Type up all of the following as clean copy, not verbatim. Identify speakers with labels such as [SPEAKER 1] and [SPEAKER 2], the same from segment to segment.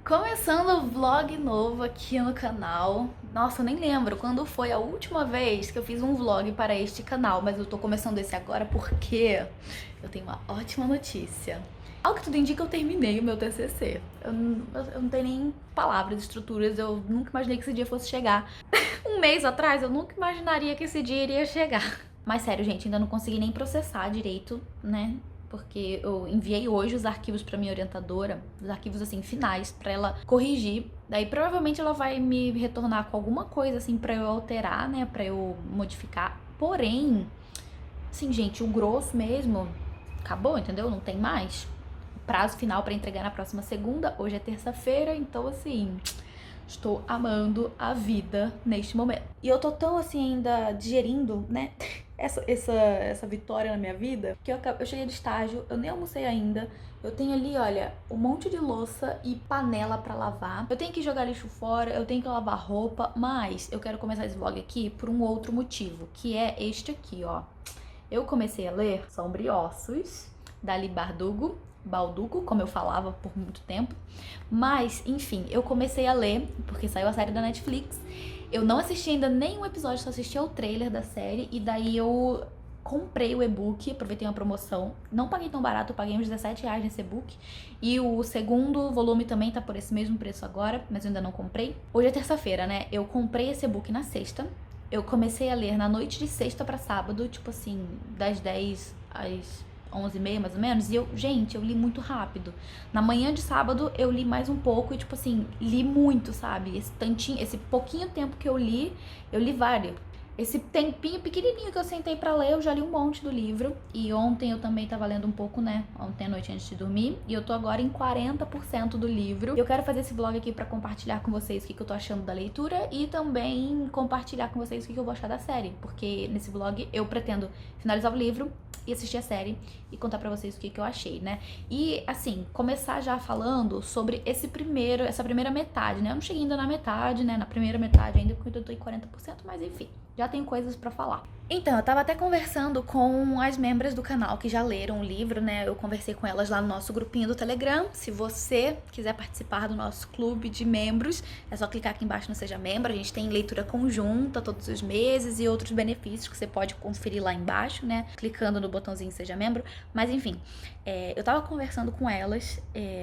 [SPEAKER 1] Começando o vlog novo aqui no canal. Nossa, eu nem lembro quando foi a última vez que eu fiz um vlog para este canal, mas eu tô começando esse agora porque eu tenho uma ótima notícia. Ao que tudo indica, eu terminei o meu TCC. Eu não tenho nem palavras, estruturas, eu nunca imaginei que esse dia fosse chegar. Um mês atrás, eu nunca imaginaria que esse dia iria chegar. Mas sério, gente, ainda não consegui nem processar direito, né? Porque eu enviei hoje os arquivos pra minha orientadora, os arquivos assim finais, pra ela corrigir. Daí provavelmente ela vai me retornar com alguma coisa assim pra eu alterar, né, pra eu modificar. Porém, assim, gente, o grosso mesmo acabou, entendeu? Não tem mais. Prazo final pra entregar na próxima segunda. Hoje é terça-feira, então assim, estou amando a vida neste momento. E eu tô tão assim ainda digerindo, né, essa vitória na minha vida, que eu cheguei de estágio, eu nem almocei ainda. Eu tenho ali, olha, um monte de louça e panela pra lavar. Eu tenho que jogar lixo fora, eu tenho que lavar roupa, mas eu quero começar esse vlog aqui por um outro motivo, que é este aqui, ó. Eu comecei a ler Sombriossos, da Leigh Bardugo, como eu falava por muito tempo. Mas, enfim, eu comecei a ler, porque saiu a série da Netflix. Eu não assisti ainda nenhum episódio, só assisti ao trailer da série. E daí eu comprei o e-book, aproveitei uma promoção. Não paguei tão barato, eu paguei uns R$17 nesse e-book. E o segundo volume também tá por esse mesmo preço agora, mas eu ainda não comprei. Hoje é terça-feira, né? Eu comprei esse e-book na sexta. Eu comecei a ler na noite de sexta pra sábado, tipo assim, das 10 às 11h30 mais ou menos, e gente, eu li muito rápido. Na manhã de sábado eu li mais um pouco e tipo assim, li muito, sabe? Esse pouquinho tempo que eu li vários. Esse tempinho pequenininho que eu sentei pra ler, eu já li um monte do livro. E ontem eu também tava lendo um pouco, né? Ontem à noite antes de dormir. E eu tô agora em 40% do livro. E eu quero fazer esse vlog aqui pra compartilhar com vocês o que eu tô achando da leitura. E também compartilhar com vocês o que eu vou achar da série. Porque nesse vlog eu pretendo finalizar o livro e assistir a série e contar pra vocês o que eu achei, né? E, assim, começar já falando sobre essa primeira metade, né? Eu não cheguei ainda na metade, né? Na primeira metade ainda, porque eu tô em 40%, mas enfim, já tem coisas pra falar. Então, eu tava até conversando com as membros do canal que já leram o livro, né? Eu conversei com elas lá no nosso grupinho do Telegram. Se você quiser participar do nosso clube de membros, é só clicar aqui embaixo no Seja Membro. A gente tem leitura conjunta todos os meses e outros benefícios que você pode conferir lá embaixo, né? Clicando no botãozinho Seja Membro. Mas enfim, eu tava conversando com elas,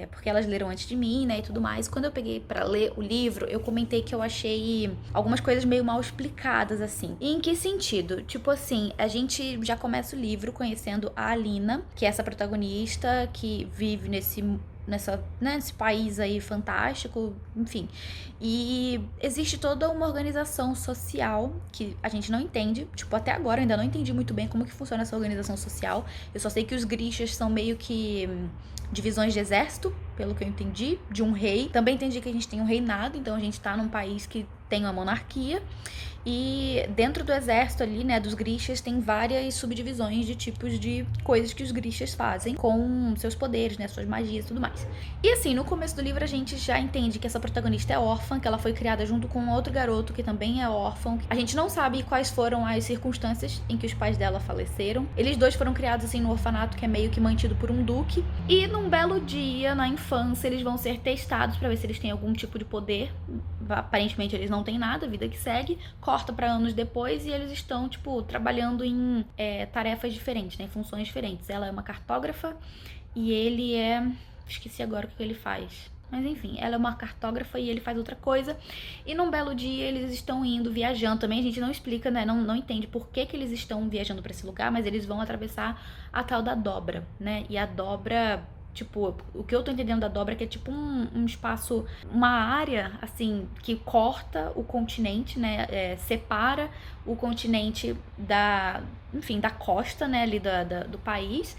[SPEAKER 1] porque elas leram antes de mim, né, e tudo mais. Quando eu peguei pra ler o livro, eu comentei que eu achei algumas coisas meio mal explicadas, assim. E em que sentido? Tipo assim, a gente já começa o livro conhecendo a Alina, que é essa protagonista que vive nesse país aí fantástico, enfim. E existe toda uma organização social que a gente não entende. Tipo, até agora eu ainda não entendi muito bem como que funciona essa organização social. Eu só sei que os Grishas são meio que divisões de exército, pelo que eu entendi, de um rei. Também entendi que a gente tem um reinado, então a gente tá num país que tem uma monarquia. E dentro do exército ali, né, dos Grishas, tem várias subdivisões de tipos de coisas que os Grishas fazem com seus poderes, né, suas magias e tudo mais. E assim, no começo do livro a gente já entende que essa protagonista é órfã, que ela foi criada junto com outro garoto que também é órfão. A gente não sabe quais foram as circunstâncias em que os pais dela faleceram. Eles dois foram criados assim no orfanato, que é meio que mantido por um duque. E num belo dia, na infância, eles vão ser testados pra ver se eles têm algum tipo de poder. Aparentemente eles não têm nada, vida que segue. Corta pra anos depois e eles estão, tipo, trabalhando em tarefas diferentes, né, funções diferentes. Ela é uma cartógrafa e ele é... esqueci agora o que ele faz. Mas enfim, ela é uma cartógrafa e ele faz outra coisa. E num belo dia eles estão indo, viajando também. A gente não explica, né? Não entende por que eles estão viajando pra esse lugar, mas eles vão atravessar a tal da dobra, né? E a dobra, tipo, o que eu tô entendendo da dobra é que é tipo um espaço, uma área, assim, que corta o continente, né? Separa o continente enfim, da costa, né, ali do país.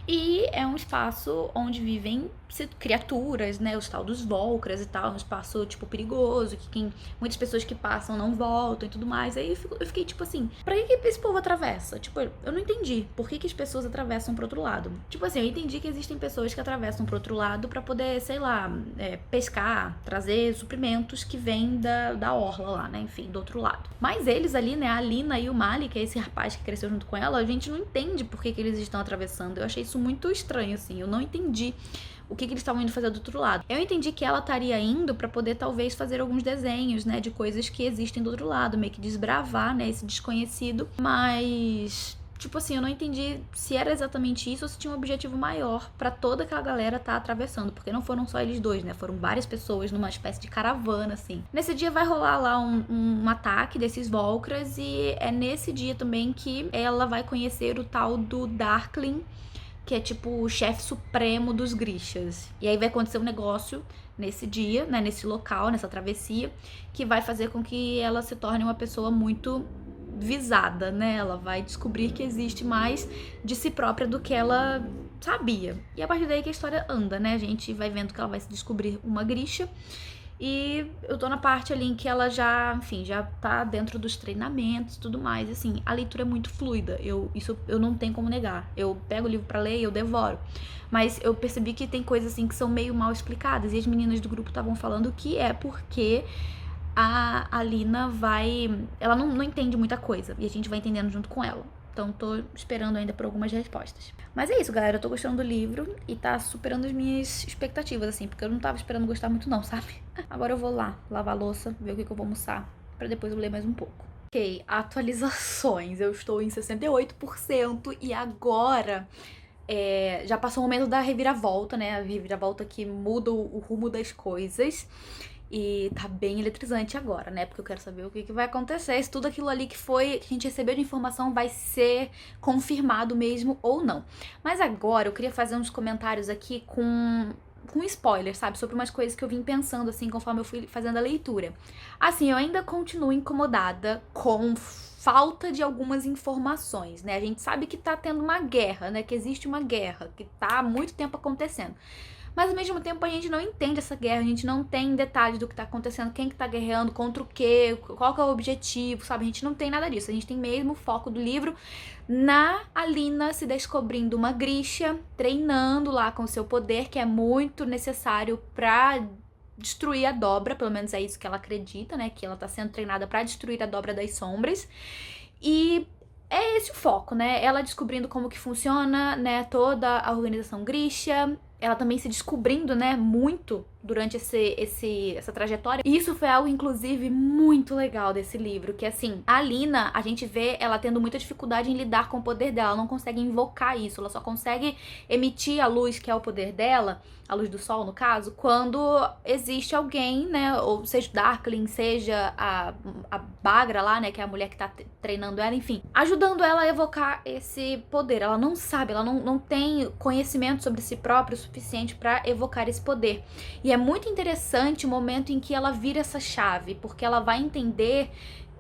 [SPEAKER 1] E é um espaço onde vivem criaturas, né, os tal dos Volcras e tal, um espaço, tipo, perigoso, que muitas pessoas que passam não voltam e tudo mais. Aí eu fiquei, tipo assim, pra que esse povo atravessa? Tipo, eu não entendi por que as pessoas atravessam pro outro lado. Tipo assim, eu entendi que existem pessoas que atravessam pro outro lado pra poder, sei lá, pescar, trazer suprimentos que vêm da orla lá, né, enfim, do outro lado. Mas eles ali, né, a Alina e o Mali, que é esse rapaz que cresceu junto com ela, a gente não entende por que eles estão atravessando. Eu achei isso muito estranho, assim, eu não entendi o que eles estavam indo fazer do outro lado. Eu entendi que ela estaria indo pra poder talvez fazer alguns desenhos, né, de coisas que existem do outro lado, meio que desbravar, né, esse desconhecido, mas tipo assim, eu não entendi se era exatamente isso ou se tinha um objetivo maior pra toda aquela galera tá atravessando, porque não foram só eles dois, né? Foram várias pessoas numa espécie de caravana, assim. Nesse dia vai rolar lá um ataque desses Volcras e é nesse dia também que ela vai conhecer o tal do Darkling, que é tipo o chefe supremo dos Grishas. E aí vai acontecer um negócio nesse dia, né, nesse local, nessa travessia, que vai fazer com que ela se torne uma pessoa muito visada, né? Ela vai descobrir que existe mais de si própria do que ela sabia. E a partir daí que a história anda, né? A gente vai vendo que ela vai se descobrir uma Grisha. E eu tô na parte ali em que ela já, enfim, já tá dentro dos treinamentos e tudo mais. Assim, a leitura é muito fluida. Isso eu não tenho como negar. Eu pego o livro pra ler e eu devoro. Mas eu percebi que tem coisas assim que são meio mal explicadas. E as meninas do grupo estavam falando que é porque a Lina ela não entende muita coisa. E a gente vai entendendo junto com ela. Então tô esperando ainda por algumas respostas. Mas é isso, galera. Eu tô gostando do livro e tá superando as minhas expectativas, assim. Porque eu não tava esperando gostar muito não, sabe? Agora eu vou lá lavar a louça, ver o que eu vou almoçar. Pra depois eu ler mais um pouco. Ok, atualizações. Eu estou em 68% e agora... já passou o momento da reviravolta, né? A reviravolta que muda o rumo das coisas. E tá bem eletrizante agora, né? Porque eu quero saber o que vai acontecer, se tudo aquilo ali que a gente recebeu de informação vai ser confirmado mesmo ou não. Mas agora eu queria fazer uns comentários aqui com spoilers, sabe? Sobre umas coisas que eu vim pensando, assim, conforme eu fui fazendo a leitura. Assim, eu ainda continuo incomodada com falta de algumas informações, né? A gente sabe que tá tendo uma guerra, né? Que existe uma guerra, que tá há muito tempo acontecendo. Mas ao mesmo tempo a gente não entende essa guerra, a gente não tem detalhes do que tá acontecendo, quem que tá guerreando, contra o quê, qual que é o objetivo, sabe? A gente não tem nada disso, a gente tem mesmo o foco do livro na Alina se descobrindo uma Grisha, treinando lá com o seu poder, que é muito necessário pra destruir a dobra, pelo menos é isso que ela acredita, né? Que ela tá sendo treinada pra destruir a dobra das sombras. E é esse o foco, né? Ela descobrindo como que funciona, né, toda a organização Grisha. Ela também se descobrindo, né, muito durante essa trajetória. E isso foi algo, inclusive, muito legal desse livro, que assim, a Alina, a gente vê ela tendo muita dificuldade em lidar com o poder dela, ela não consegue invocar isso, ela só consegue emitir a luz, que é o poder dela, a luz do sol, no caso, quando existe alguém, né, ou seja o Darkling, seja a Bagra lá, né, que é a mulher que tá treinando ela, enfim, ajudando ela a evocar esse poder. Ela não sabe, ela não tem conhecimento sobre si própria o suficiente pra evocar esse poder. E é muito interessante o momento em que ela vira essa chave, porque ela vai entender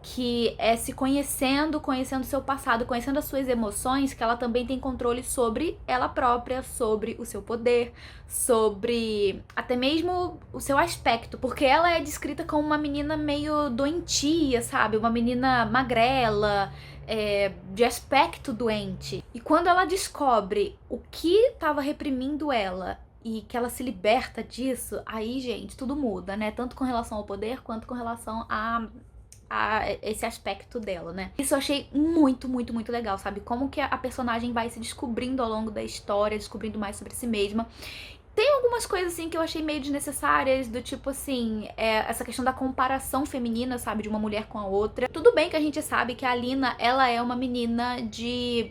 [SPEAKER 1] que é se conhecendo seu passado, conhecendo as suas emoções, que ela também tem controle sobre ela própria, sobre o seu poder, sobre até mesmo o seu aspecto, porque ela é descrita como uma menina meio doentia, sabe? Uma menina magrela, de aspecto doente. E quando ela descobre o que estava reprimindo ela e que ela se liberta disso, aí, gente, tudo muda, né? Tanto com relação ao poder quanto com relação a esse aspecto dela, né? Isso eu achei muito, muito, muito legal, sabe? Como que a personagem vai se descobrindo ao longo da história, descobrindo mais sobre si mesma. Tem algumas coisas, assim, que eu achei meio desnecessárias, do tipo, assim, essa questão da comparação feminina, sabe, de uma mulher com a outra. Tudo bem que a gente sabe que a Alina, ela é uma menina de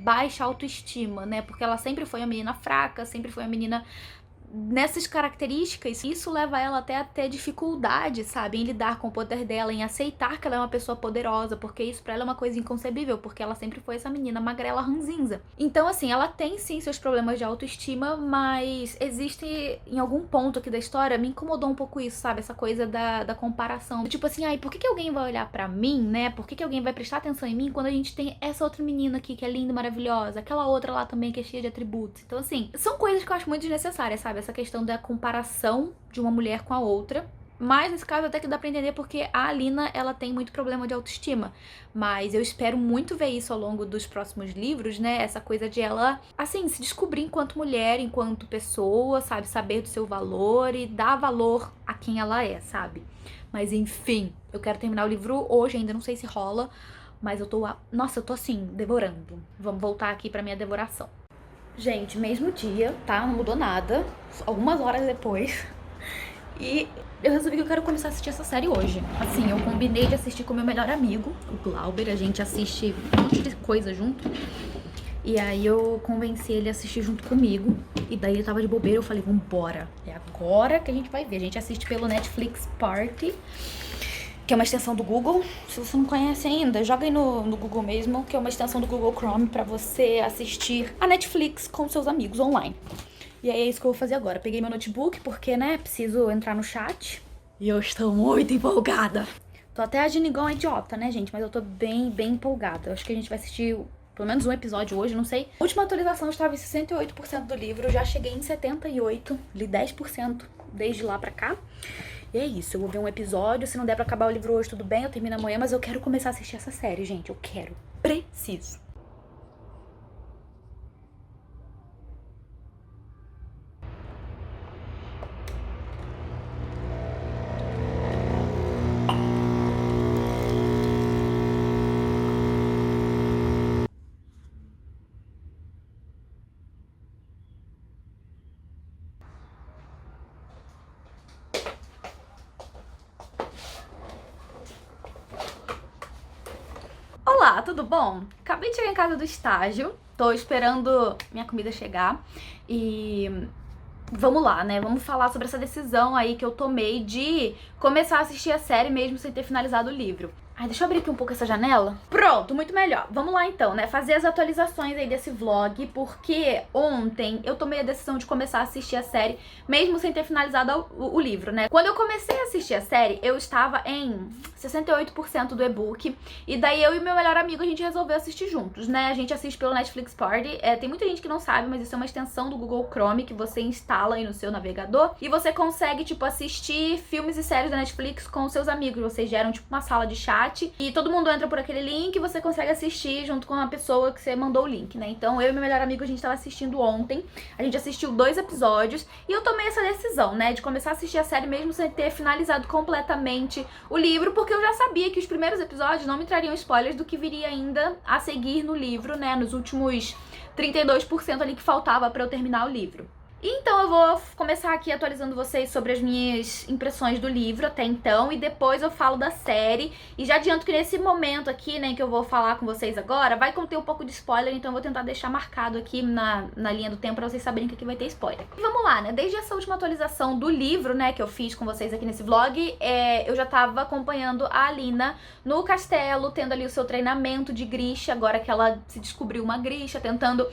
[SPEAKER 1] baixa autoestima, né, porque ela sempre foi uma menina fraca, sempre foi uma menina nessas características. Isso leva ela até a ter dificuldade, sabe, em lidar com o poder dela, em aceitar que ela é uma pessoa poderosa, porque isso pra ela é uma coisa inconcebível, porque ela sempre foi essa menina magrela ranzinza. Então, assim, ela tem sim seus problemas de autoestima, mas existe em algum ponto aqui da história, me incomodou um pouco isso, sabe, essa coisa da comparação. Tipo assim, ai, por que alguém vai olhar pra mim, né, por que alguém vai prestar atenção em mim quando a gente tem essa outra menina aqui que é linda, maravilhosa, aquela outra lá também que é cheia de atributos. Então, assim, são coisas que eu acho muito desnecessárias, sabe, essa questão da comparação de uma mulher com a outra. Mas nesse caso até que dá pra entender, porque a Alina, ela tem muito problema de autoestima. Mas eu espero muito ver isso ao longo dos próximos livros, né? Essa coisa de ela, assim, se descobrir enquanto mulher, enquanto pessoa, sabe? Saber do seu valor e dar valor a quem ela é, sabe? Mas enfim, eu quero terminar o livro hoje, ainda não sei se rola. Mas eu tô, nossa, eu tô assim, devorando. Vamos voltar aqui pra minha devoração. Gente, mesmo dia, tá? Não mudou nada. Algumas horas depois. E eu resolvi que eu quero começar a assistir essa série hoje. Assim, eu combinei de assistir com meu melhor amigo, o Glauber. A gente assiste um monte de coisa junto. E aí eu convenci ele a assistir junto comigo. E daí ele tava de bobeira, eu falei, vambora. É agora que a gente vai ver. A gente assiste pelo Netflix Party, que é uma extensão do Google. Se você não conhece ainda, joga aí no Google mesmo, que é uma extensão do Google Chrome pra você assistir a Netflix com seus amigos online. E aí é isso que eu vou fazer agora. Peguei meu notebook porque, né, preciso entrar no chat. E eu estou muito empolgada. Tô até agindo igual uma idiota, né, gente? Mas eu tô bem empolgada. Eu acho que a gente vai assistir pelo menos um episódio hoje, não sei. A última atualização eu estava em 68% do livro, eu já cheguei em 78%, li 10% desde lá pra cá. E é isso, eu vou ver um episódio, se não der pra acabar o livro hoje, tudo bem, eu termino amanhã, mas eu quero começar a assistir essa série, gente, eu quero, preciso. Olá, tudo bom? Acabei de chegar em casa do estágio, tô esperando minha comida chegar e vamos lá, né? Vamos falar sobre essa decisão aí que eu tomei de começar a assistir a série mesmo sem ter finalizado o livro. Ai, deixa eu abrir aqui um pouco essa janela. Pronto, muito melhor. Vamos lá então, né? Fazer as atualizações aí desse vlog, porque ontem eu tomei a decisão de começar a assistir a série mesmo sem ter finalizado o livro, né? Quando eu comecei a assistir a série, eu estava em 68% do e-book, e daí eu e meu melhor amigo a gente resolveu assistir juntos, né? A gente assiste pelo Netflix Party. Tem muita gente que não sabe, mas isso é uma extensão do Google Chrome que você instala aí no seu navegador e você consegue, tipo, assistir filmes e séries da Netflix com seus amigos. Vocês geram, tipo, uma sala de chat e todo mundo entra por aquele link e você consegue assistir junto com a pessoa que você mandou o link, né? Então eu e meu melhor amigo, a gente tava assistindo ontem, a gente assistiu 2 episódios e eu tomei essa decisão, né, de começar a assistir a série mesmo sem ter finalizado completamente o livro, porque eu já sabia que os primeiros episódios não me trariam spoilers do que viria ainda a seguir no livro, né, nos últimos 32% ali que faltava pra eu terminar o livro. Então eu vou começar aqui atualizando vocês sobre as minhas impressões do livro até então, e depois eu falo da série. E já adianto que nesse momento aqui, né, que eu vou falar com vocês agora, vai conter um pouco de spoiler, então eu vou tentar deixar marcado aqui na linha do tempo pra vocês saberem que aqui vai ter spoiler. E vamos lá, né, desde essa última atualização do livro, né, que eu fiz com vocês aqui nesse vlog, eu já tava acompanhando a Alina no castelo, tendo ali o seu treinamento de Grisha, agora que ela se descobriu uma Grisha, tentando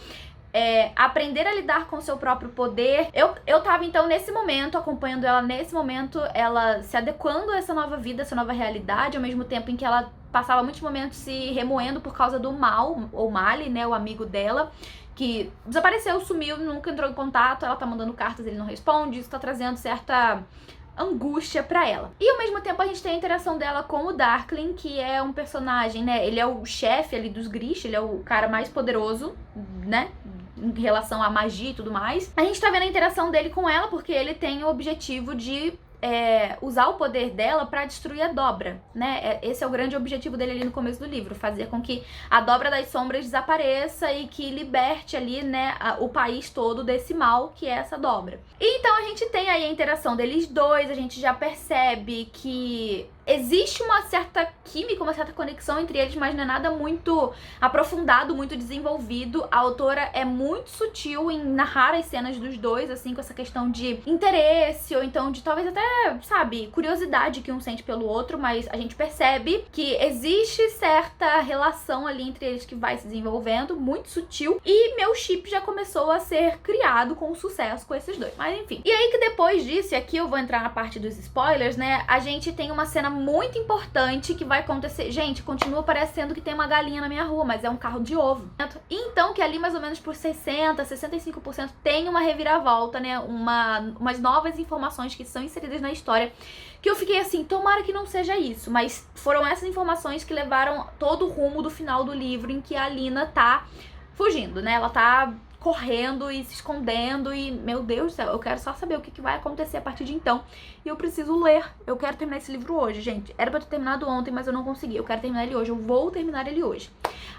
[SPEAKER 1] aprender a lidar com o seu próprio poder. Eu tava, então, nesse momento, acompanhando ela nesse momento, ela se adequando a essa nova vida, essa nova realidade, ao mesmo tempo em que ela passava muitos momentos se remoendo por causa do Mal, ou Mali, né, o amigo dela, que desapareceu, sumiu, nunca entrou em contato, ela tá mandando cartas, ele não responde, isso tá trazendo certa angústia pra ela. E ao mesmo tempo a gente tem a interação dela com o Darkling, que é um personagem, né, ele é o chefe ali dos Grisha, ele é o cara mais poderoso, né, em relação à magia e tudo mais. A gente tá vendo a interação dele com ela porque ele tem o objetivo de usar o poder dela pra destruir a Dobra, né? Esse é o grande objetivo dele ali no começo do livro, fazer com que a Dobra das Sombras desapareça e que liberte ali, né, o país todo desse mal que é essa Dobra. E então a gente tem aí a interação deles dois, a gente já percebe que existe uma certa química, uma certa conexão entre eles, mas não é nada muito aprofundado, muito desenvolvido. A autora é muito sutil em narrar as cenas dos dois, assim, com essa questão de interesse, ou então de talvez até, sabe, curiosidade que um sente pelo outro, mas a gente percebe que existe certa relação ali entre eles que vai se desenvolvendo, muito sutil, e meu chip já começou a ser criado com sucesso com esses dois. Mas enfim. E aí que depois disso, e aqui eu vou entrar na parte dos spoilers, né, a gente tem uma cena muito importante que vai acontecer. Gente, continua parecendo que tem uma galinha na minha rua, mas é um carro de ovo. E então, que ali mais ou menos por 65% tem uma reviravolta, né? Umas novas informações que são inseridas na história, que eu fiquei assim, tomara que não seja isso, mas foram essas informações que levaram todo o rumo do final do livro, em que a Alina tá fugindo, né? Ela tá correndo e se escondendo e, meu Deus do céu, eu quero só saber o que vai acontecer a partir de então. E eu preciso ler. Eu quero terminar esse livro hoje, gente. Era pra ter terminado ontem, mas eu não consegui. Eu quero terminar ele hoje. Eu vou terminar ele hoje.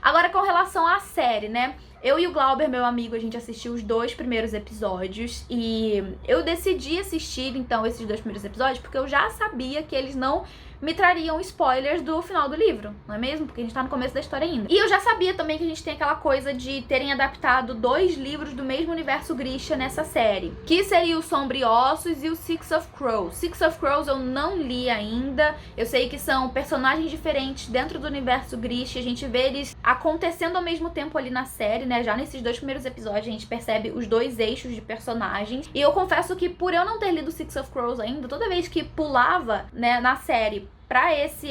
[SPEAKER 1] Agora, com relação à série, né? Eu e o Glauber, meu amigo, a gente assistiu os 2 primeiros episódios e eu decidi assistir, então, esses 2 primeiros episódios porque eu já sabia que eles não me trariam spoilers do final do livro, não é mesmo? Porque a gente tá no começo da história ainda. E eu já sabia também que a gente tem aquela coisa de terem adaptado 2 livros do mesmo universo Grisha nessa série, que seria o Sombriossos e o Six of Crows. Six of Crows eu não li ainda, eu sei que são personagens diferentes dentro do universo Grisha, a gente vê eles acontecendo ao mesmo tempo ali na série, né? Já nesses 2 primeiros episódios a gente percebe os 2 eixos de personagens. E eu confesso que por eu não ter lido Six of Crows ainda, toda vez que pulava, né, na série pra esse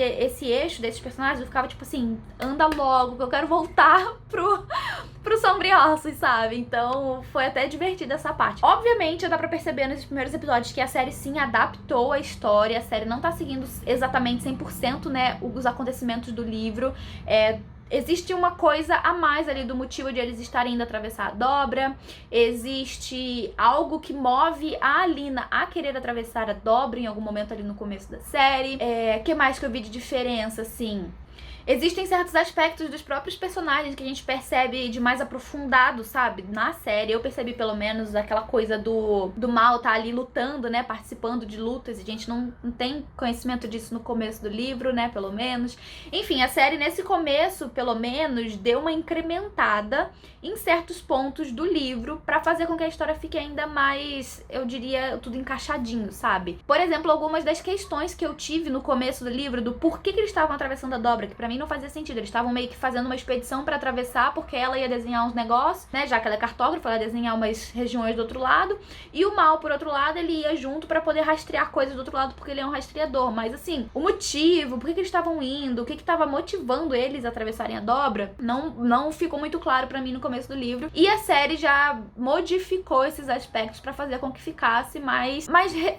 [SPEAKER 1] eixo desses personagens, eu ficava tipo assim, anda logo, que eu quero voltar pro Sombriossos, sabe? Então foi até divertida essa parte. Obviamente dá pra perceber nesses primeiros episódios que a série sim adaptou a história, a série não tá seguindo exatamente 100%, né, os acontecimentos do livro. Existe uma coisa a mais ali do motivo de eles estarem indo atravessar a dobra. Existe algo que move a Alina a querer atravessar a dobra em algum momento ali no começo da série. Que mais que eu vi de diferença, assim? Existem certos aspectos dos próprios personagens que a gente percebe de mais aprofundado, sabe? Na série, eu percebi pelo menos aquela coisa do mal tá ali lutando, né? Participando de lutas. E a gente não tem conhecimento disso no começo do livro, né? Pelo menos. Enfim, a série nesse começo, pelo menos, deu uma incrementada em certos pontos do livro pra fazer com que a história fique ainda mais, eu diria, tudo encaixadinho, sabe? Por exemplo, algumas das questões que eu tive no começo do livro, do porquê que eles estavam atravessando a dobra, que pra mim não fazia sentido. Eles estavam meio que fazendo uma expedição pra atravessar, porque ela ia desenhar uns negócios, né? Já que ela é cartógrafa, ela ia desenhar umas regiões do outro lado. E o mal, por outro lado, ele ia junto pra poder rastrear coisas do outro lado, porque ele é um rastreador. Mas assim, o motivo, por que eles estavam indo, o que tava motivando eles a atravessarem a dobra, não ficou muito claro pra mim no começo do livro. E a série já modificou esses aspectos pra fazer com que ficasse mais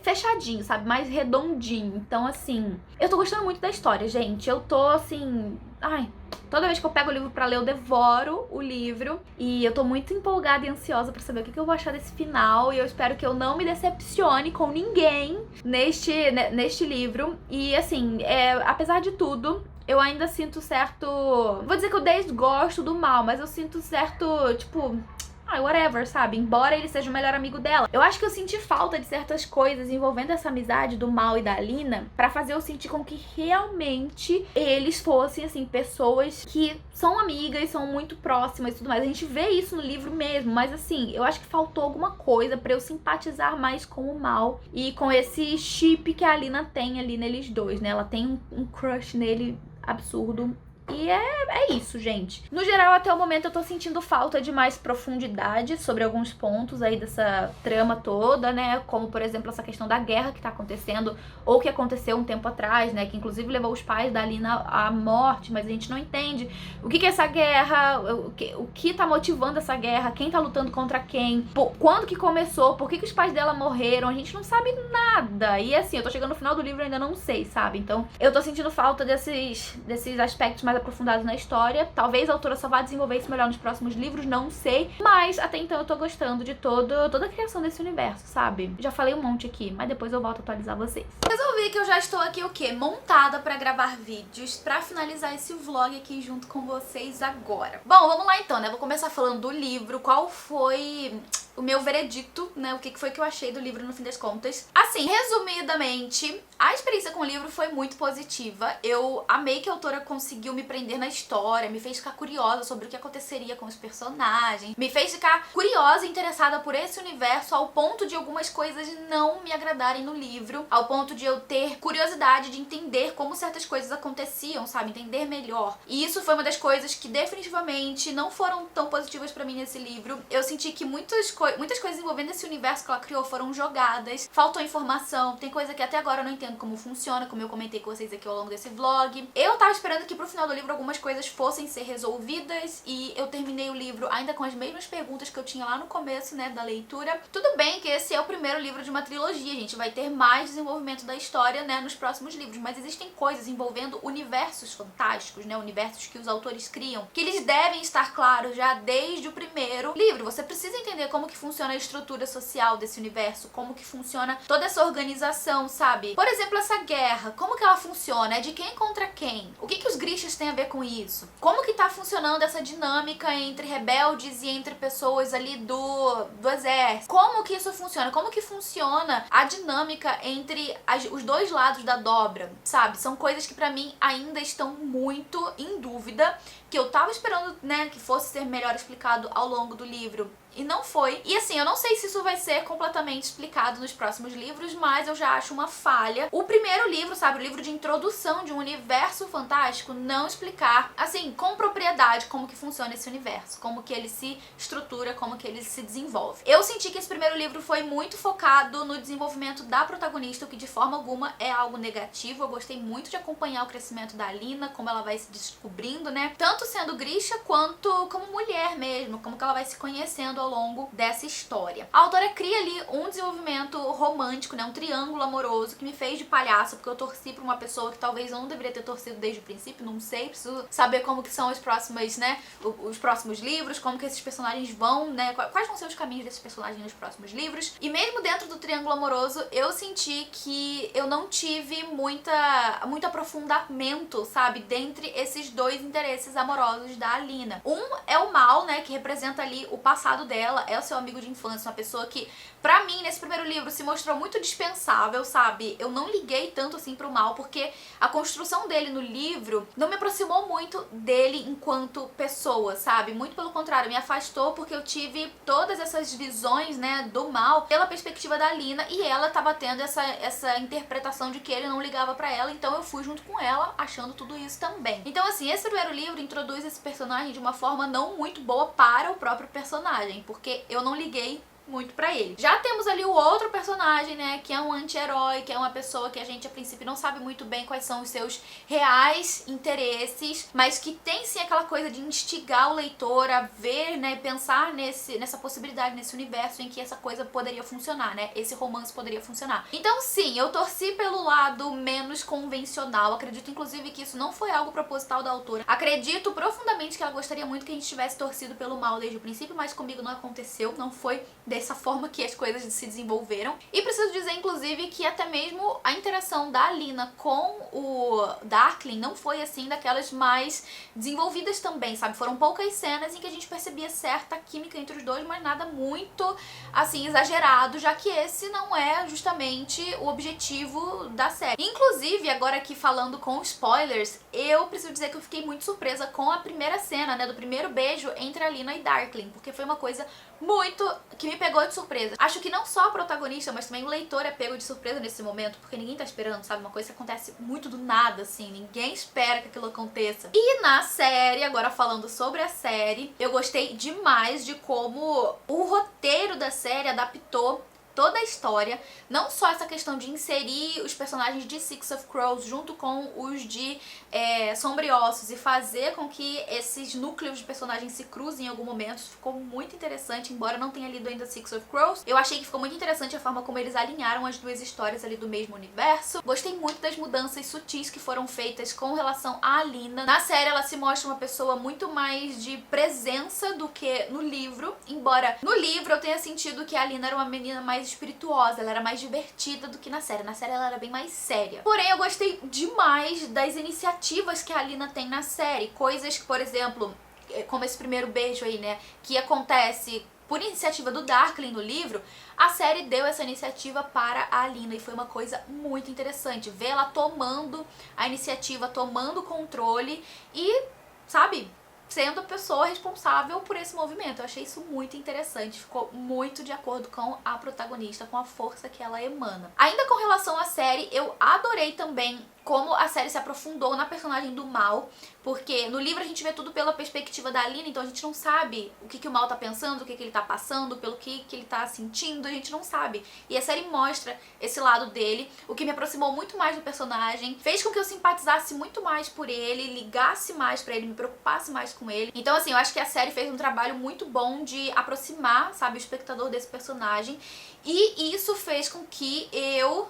[SPEAKER 1] fechadinho, sabe? Mais redondinho. Então, assim, eu tô gostando muito da história, gente. Eu tô, assim... Ai, toda vez que eu pego o livro pra ler, eu devoro o livro. E eu tô muito empolgada e ansiosa pra saber o que eu vou achar desse final. E eu espero que eu não me decepcione com ninguém neste livro. E assim, apesar de tudo, eu ainda sinto certo... Vou dizer que eu desgosto do mal, mas eu sinto certo, tipo... whatever, sabe? Embora ele seja o melhor amigo dela. Eu acho que eu senti falta de certas coisas envolvendo essa amizade do Mal e da Alina pra fazer eu sentir com que realmente eles fossem, assim, pessoas que são amigas, são muito próximas e tudo mais. A gente vê isso no livro mesmo, mas assim, eu acho que faltou alguma coisa pra eu simpatizar mais com o Mal e com esse chip que a Alina tem ali neles dois, né? Ela tem um crush nele absurdo. E é isso, gente. No geral, até o momento eu tô sentindo falta de mais profundidade sobre alguns pontos aí dessa trama toda, né? Como, por exemplo, essa questão da guerra que tá acontecendo, ou que aconteceu um tempo atrás, né? Que inclusive levou os pais da Alina à morte, mas a gente não entende o que é essa guerra, o que tá motivando essa guerra, quem tá lutando contra quem, quando que começou, por que os pais dela morreram, a gente não sabe nada. E assim, eu tô chegando no final do livro e ainda não sei, sabe? Então, eu tô sentindo falta desses aspectos mais aprofundados na história. Talvez a autora só vá desenvolver isso melhor nos próximos livros, não sei. Mas até então eu tô gostando de toda a criação desse universo, sabe? Já falei um monte aqui, mas depois eu volto a atualizar vocês. Resolvi que eu já estou aqui, o quê? Montada pra gravar vídeos, pra finalizar esse vlog aqui junto com vocês agora. Bom, vamos lá então, né? Vou começar falando do livro, qual foi o meu veredicto, né? O que foi que eu achei do livro no fim das contas. Assim, resumidamente, a experiência com o livro foi muito positiva. Eu amei que a autora conseguiu me prender na história, me fez ficar curiosa sobre o que aconteceria com os personagens, me fez ficar curiosa e interessada por esse universo ao ponto de algumas coisas não me agradarem no livro, ao ponto de eu ter curiosidade de entender como certas coisas aconteciam, sabe? Entender melhor. E isso foi uma das coisas que definitivamente não foram tão positivas pra mim nesse livro. Eu senti que muitas coisas envolvendo esse universo que ela criou foram jogadas, faltou informação, tem coisa que até agora eu não entendo como funciona, como eu comentei com vocês aqui ao longo desse vlog. Eu tava esperando que pro final do livro algumas coisas fossem ser resolvidas e eu terminei o livro ainda com as mesmas perguntas que eu tinha lá no começo, né, da leitura. Tudo bem que esse é o primeiro livro de uma trilogia, a gente vai ter mais desenvolvimento da história, né, nos próximos livros, mas existem coisas envolvendo universos fantásticos, né, universos que os autores criam, que eles devem estar claros já desde o primeiro livro. Você precisa entender como que funciona a estrutura social desse universo, como que funciona toda essa organização, sabe? Por exemplo, essa guerra, como que ela funciona? É de quem contra quem? O que que os Grishas têm a ver com isso? Como que tá funcionando essa dinâmica entre rebeldes e entre pessoas ali do exército? Como que isso funciona? Como que funciona a dinâmica entre os dois lados da dobra, sabe? São coisas que pra mim ainda estão muito em dúvida, que eu tava esperando, né, que fosse ser melhor explicado ao longo do livro. E não foi. E assim, eu não sei se isso vai ser completamente explicado nos próximos livros, mas eu já acho uma falha. O primeiro livro, sabe, o livro de introdução de um universo fantástico, não explicar, assim, com propriedade como que funciona esse universo, como que ele se estrutura, como que ele se desenvolve. Eu senti que esse primeiro livro foi muito focado no desenvolvimento da protagonista, o que de forma alguma é algo negativo. Eu gostei muito de acompanhar o crescimento da Alina, como ela vai se descobrindo, né, tanto sendo Grisha quanto como mulher mesmo, como que ela vai se conhecendo ao longo dessa história. A autora cria ali um desenvolvimento romântico, né, um triângulo amoroso que me fez de palhaço, porque eu torci pra uma pessoa que talvez eu não deveria ter torcido desde o princípio, não sei, preciso saber como que são os próximos, né, os próximos livros, como que esses personagens vão, né, quais vão ser os caminhos desses personagens nos próximos livros. E mesmo dentro do triângulo amoroso, eu senti que eu não tive muito aprofundamento, sabe, dentre esses dois interesses amorosos da Alina. Um é o Mal, né, que representa ali o passado dela, é o seu amigo de infância, uma pessoa que, pra mim, nesse primeiro livro, se mostrou muito dispensável, sabe? Eu não liguei tanto assim pro Mal, porque a construção dele no livro não me aproximou muito dele enquanto pessoa, sabe? Muito pelo contrário, me afastou porque eu tive todas essas visões, né, do Mal pela perspectiva da Alina, e ela tava tendo essa interpretação de que ele não ligava pra ela, então eu fui junto com ela, achando tudo isso também. Então, assim, esse primeiro livro introduz esse personagem de uma forma não muito boa para o próprio personagem, porque eu não liguei muito pra ele. Já temos ali o outro personagem, né, que é um anti-herói, que é uma pessoa que a gente a princípio não sabe muito bem quais são os seus reais interesses, mas que tem sim aquela coisa de instigar o leitor a ver, né, pensar nessa possibilidade, nesse universo em que essa coisa poderia funcionar, né, esse romance poderia funcionar. Então sim, eu torci pelo lado menos convencional, acredito inclusive que isso não foi algo proposital da autora. Acredito profundamente que ela gostaria muito que a gente tivesse torcido pelo Mal desde o princípio, mas comigo não aconteceu, não foi dessa forma que as coisas se desenvolveram. E preciso dizer, inclusive, que até mesmo a interação da Alina com o Darkling não foi, assim, daquelas mais desenvolvidas também, sabe? Foram poucas cenas em que a gente percebia certa química entre os dois, mas nada muito, assim, exagerado, já que esse não é justamente o objetivo da série. Inclusive, agora aqui falando com spoilers, eu preciso dizer que eu fiquei muito surpresa com a primeira cena, né, do primeiro beijo entre Alina e Darkling, porque foi uma coisa muito que me pegou de surpresa. Acho que não só a protagonista, mas também o leitor é pego de surpresa nesse momento, porque ninguém tá esperando, sabe? Uma coisa que acontece muito do nada, assim, ninguém espera que aquilo aconteça. E na série, agora falando sobre a série, eu gostei demais de como o roteiro da série adaptou toda a história, não só essa questão de inserir os personagens de Six of Crows junto com os de Sombriossos e fazer com que esses núcleos de personagens se cruzem em algum momento. Isso ficou muito interessante, embora eu não tenha lido ainda Six of Crows. Eu achei que ficou muito interessante a forma como eles alinharam as duas histórias ali do mesmo universo. Gostei muito das mudanças sutis que foram feitas com relação à Alina. Na série ela se mostra uma pessoa muito mais de presença do que no livro, embora no livro eu tenha sentido que a Alina era uma menina mais espirituosa, ela era mais divertida do que na série. Na série ela era bem mais séria. Porém, eu gostei demais das iniciativas que a Alina tem na série. Coisas que, por exemplo, como esse primeiro beijo aí, né, que acontece por iniciativa do Darkling no livro, a série deu essa iniciativa para a Alina e foi uma coisa muito interessante. Ver ela tomando a iniciativa, tomando o controle e, sabe, sendo a pessoa responsável por esse movimento. Eu achei isso muito interessante, ficou muito de acordo com a protagonista, com a força que ela emana. Ainda com relação à série, eu adorei também como a série se aprofundou na personagem do Mal, porque no livro a gente vê tudo pela perspectiva da Alina, então a gente não sabe o que o Mal tá pensando, o que ele tá passando, pelo que ele tá sentindo, a gente não sabe. E a série mostra esse lado dele, o que me aproximou muito mais do personagem, fez com que eu simpatizasse muito mais por ele, ligasse mais pra ele, me preocupasse mais com ele. Então, assim, eu acho que a série fez um trabalho muito bom de aproximar, sabe, o espectador desse personagem, e isso fez com que eu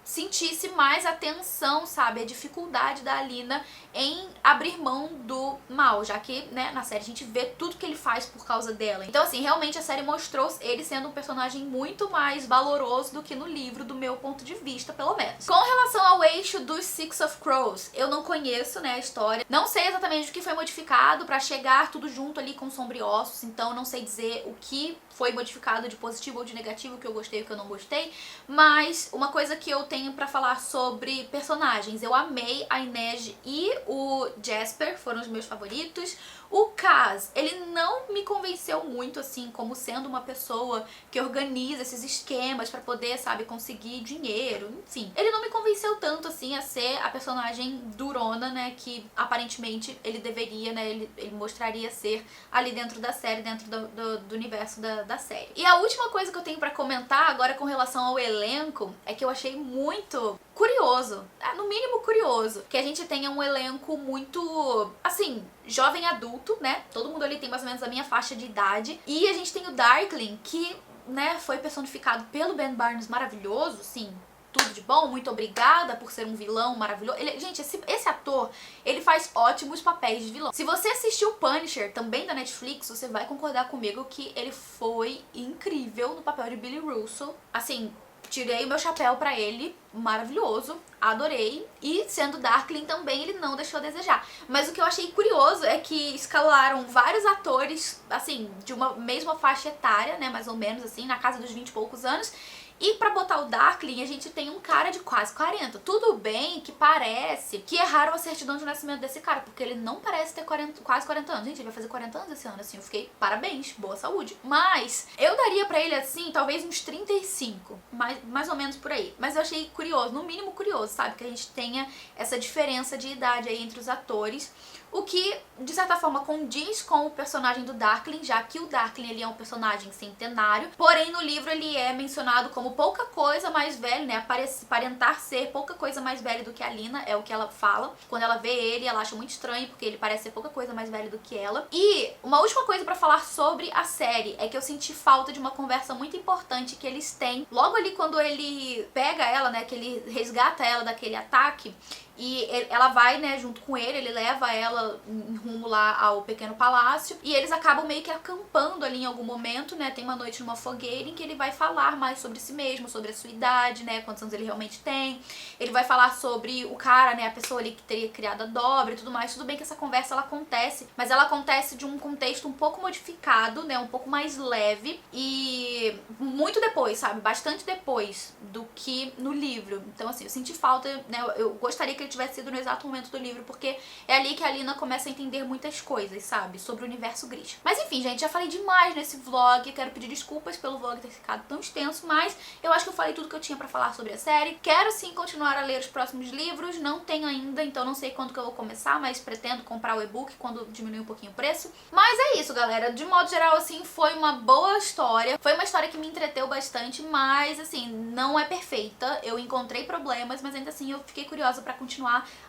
[SPEAKER 1] sentisse mais a tensão, sabe, a dificuldade da Alina em abrir mão do mal, já que, né, na série a gente vê tudo que ele faz por causa dela. Então, assim, realmente a série mostrou ele sendo um personagem muito mais valoroso do que no livro, do meu ponto de vista, pelo menos. Com relação ao eixo dos Six of Crows, eu não conheço, né, a história. Não sei exatamente o que foi modificado pra chegar tudo junto ali com Sombriossos, então não sei dizer o que foi modificado de positivo ou de negativo, o que eu gostei e o que eu não gostei, mas uma coisa que eu tenho pra falar sobre personagens, eu amei a Inej e o Jasper, foram os meus favoritos. O Kaz, ele não me convenceu muito, assim, como sendo uma pessoa que organiza esses esquemas pra poder, sabe, conseguir dinheiro, enfim. Ele não me convenceu tanto, assim, a ser a personagem durona, né, que aparentemente ele deveria, né, ele mostraria ser ali dentro da série, dentro do universo da série. E a última coisa que eu tenho pra comentar agora com relação ao elenco é que eu achei muito curioso, no mínimo curioso, que a gente tenha um elenco muito, assim, jovem adulto, né? Todo mundo ali tem mais ou menos a minha faixa de idade. E a gente tem o Darkling, que, né, foi personificado pelo Ben Barnes, maravilhoso, sim. Tudo de bom, muito obrigada por ser um vilão maravilhoso. Gente, esse ator, ele faz ótimos papéis de vilão. Se você assistiu Punisher, também da Netflix, você vai concordar comigo que ele foi incrível no papel de Billy Russo. Assim, tirei o meu chapéu pra ele, maravilhoso, adorei. E sendo Darkling também, ele não deixou a desejar. Mas o que eu achei curioso é que escalaram vários atores, assim, de uma mesma faixa etária, né, mais ou menos assim, na casa dos 20 e poucos anos. E pra botar o Darkling, a gente tem um cara de quase 40. Tudo bem que parece que erraram a certidão de nascimento desse cara, porque ele não parece ter quase 40 anos. Gente, ele vai fazer 40 anos esse ano, assim, eu fiquei, parabéns, boa saúde. Mas eu daria pra ele, assim, talvez uns 35, mais ou menos por aí. Mas eu achei curioso, no mínimo curioso, sabe? Que a gente tenha essa diferença de idade aí entre os atores. O que, de certa forma, condiz com o personagem do Darkling, já que o Darkling ele é um personagem centenário. Porém, no livro ele é mencionado como pouca coisa mais velho, né? Aparentar ser pouca coisa mais velho do que a Lina, é o que ela fala. Quando ela vê ele, ela acha muito estranho, porque ele parece ser pouca coisa mais velho do que ela. E uma última coisa pra falar sobre a série é que eu senti falta de uma conversa muito importante que eles têm. Logo ali quando ele pega ela, né? Que ele resgata ela daquele ataque. E ela vai, né, junto com ele leva ela em rumo lá ao pequeno palácio. E eles acabam meio que acampando ali em algum momento, né, tem uma noite numa fogueira em que ele vai falar mais sobre si mesmo, sobre a sua idade, né, quantos anos ele realmente tem. Ele vai falar sobre o cara, né, a pessoa ali que teria criado a dobra e tudo mais. Tudo bem que essa conversa, ela acontece, mas ela acontece de um contexto um pouco modificado, né, um pouco mais leve e muito depois, sabe, bastante depois do que no livro. Então, assim, eu senti falta, né, eu gostaria que ele tivesse sido no exato momento do livro, porque é ali que a Lina começa a entender muitas coisas, sabe, sobre o universo Gris. Mas enfim, gente, já falei demais nesse vlog, quero pedir desculpas pelo vlog ter ficado tão extenso, mas eu acho que eu falei tudo que eu tinha pra falar sobre a série. Quero sim continuar a ler os próximos livros, não tenho ainda, então não sei quando que eu vou começar, mas pretendo comprar o e-book quando diminuir um pouquinho o preço. Mas é isso, galera, de modo geral, assim, foi uma boa história, foi uma história que me entreteu bastante, mas assim, não é perfeita, eu encontrei problemas, mas ainda assim eu fiquei curiosa pra continuar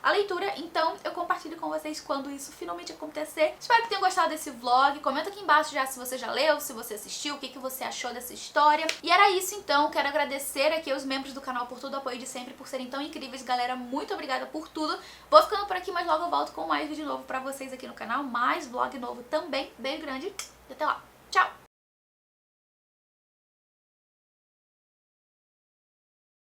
[SPEAKER 1] a leitura, então eu compartilho com vocês quando isso finalmente acontecer. Espero que tenham gostado desse vlog, comenta aqui embaixo já se você já leu, se você assistiu, o que você achou dessa história. E era isso então, quero agradecer aqui aos membros do canal por todo o apoio de sempre, por serem tão incríveis, galera, muito obrigada por tudo. Vou ficando por aqui, mas logo eu volto com mais vídeo novo pra vocês aqui no canal, mais vlog novo também. Beijo grande e até lá. Tchau!